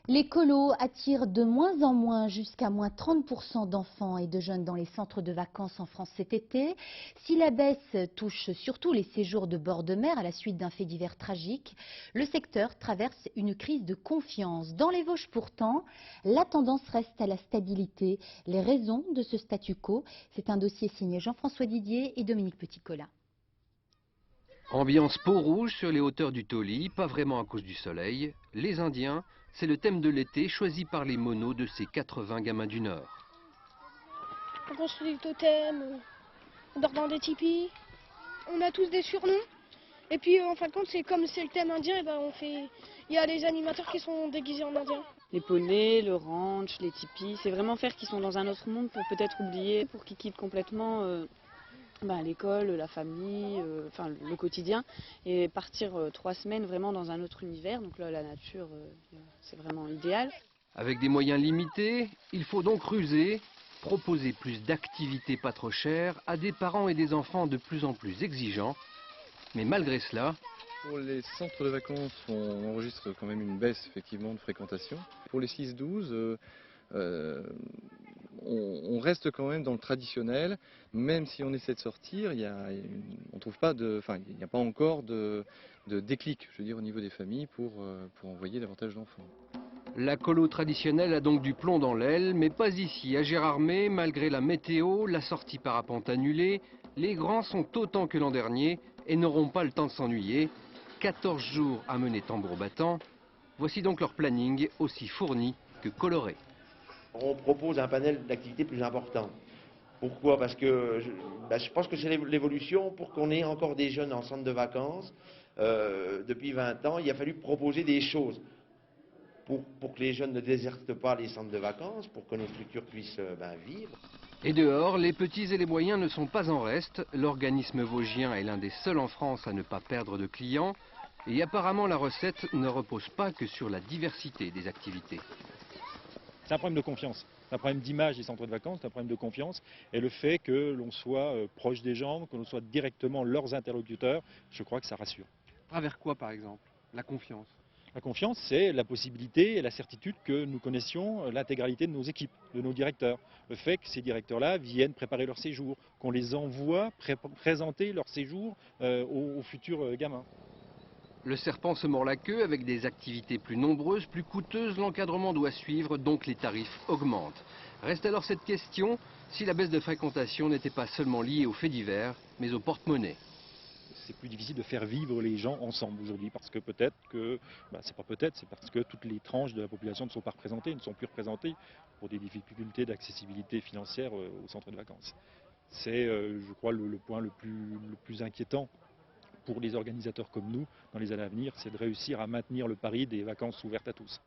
Les colos attirent de moins en moins, jusqu'à moins 30% d'enfants et de jeunes dans les centres de vacances en France cet été. Si la baisse touche surtout les séjours de bord de mer à la suite d'un fait divers tragique, le secteur traverse une crise de confiance. Dans les Vosges pourtant, la tendance reste à la stabilité. Les raisons de ce statu quo, c'est un dossier signé Jean-François Didier et Dominique Petit-Collat. Ambiance peau rouge sur les hauteurs du Toli, pas vraiment à cause du soleil. Les Indiens, c'est le thème de l'été choisi par les monos de ces 80 gamins du Nord. On construit des totems, on dort dans des tipis, on a tous des surnoms. Et puis en fin de compte, c'est comme c'est le thème indien, et ben il y a les animateurs qui sont déguisés en indien. Les poneys, le ranch, les tipis, c'est vraiment faire qu'ils sont dans un autre monde pour peut-être oublier, pour qu'ils quittent complètement l'école, la famille, enfin le quotidien, et partir 3 semaines vraiment dans un autre univers. Donc là, la nature, c'est vraiment idéal. Avec des moyens limités, il faut donc ruser, proposer plus d'activités pas trop chères à des parents et des enfants de plus en plus exigeants. Mais malgré cela, pour les centres de vacances, on enregistre quand même une baisse effectivement de fréquentation. Pour les 6-12, on reste quand même dans le traditionnel, même si on essaie de sortir, il n'y a pas encore de déclic, je veux dire, au niveau des familles pour envoyer davantage d'enfants. la colo traditionnelle a donc du plomb dans l'aile, mais pas ici. À Gérardmer, malgré la météo, la sortie parapente annulée, les grands sont autant que l'an dernier et n'auront pas le temps de s'ennuyer. 14 jours à mener tambour battant. Voici donc leur planning, aussi fourni que coloré. On propose un panel d'activités plus important. Pourquoi? Parce que je pense que c'est l'évolution pour qu'on ait encore des jeunes en centre de vacances. Depuis 20 ans, il a fallu proposer des choses pour que les jeunes ne désertent pas les centres de vacances, pour que nos structures puissent vivre. Et dehors, les petits et les moyens ne sont pas en reste. L'organisme vosgien est l'un des seuls en France à ne pas perdre de clients. Et apparemment, la recette ne repose pas que sur la diversité des activités. C'est un problème de confiance, c'est un problème d'image des centres de vacances, c'est un problème de confiance. Et le fait que l'on soit proche des gens, que l'on soit directement leurs interlocuteurs, je crois que ça rassure. À travers quoi, par exemple? La confiance? La confiance, c'est la possibilité et la certitude que nous connaissions l'intégralité de nos équipes, de nos directeurs. Le fait que ces directeurs-là viennent préparer leur séjour, qu'on les envoie présenter leur séjour aux futurs gamins. Le serpent se mord la queue avec des activités plus nombreuses, plus coûteuses. L'encadrement doit suivre, donc les tarifs augmentent. Reste alors cette question, si la baisse de fréquentation n'était pas seulement liée aux faits divers, mais au porte-monnaie. C'est plus difficile de faire vivre les gens ensemble aujourd'hui parce que peut-être que, c'est parce que toutes les tranches de la population ne sont pas représentées, ne sont plus représentées pour des difficultés d'accessibilité financière au centre de vacances. C'est, je crois, le point le plus inquiétant pour les organisateurs comme nous dans les années à venir, c'est de réussir à maintenir le pari des vacances ouvertes à tous.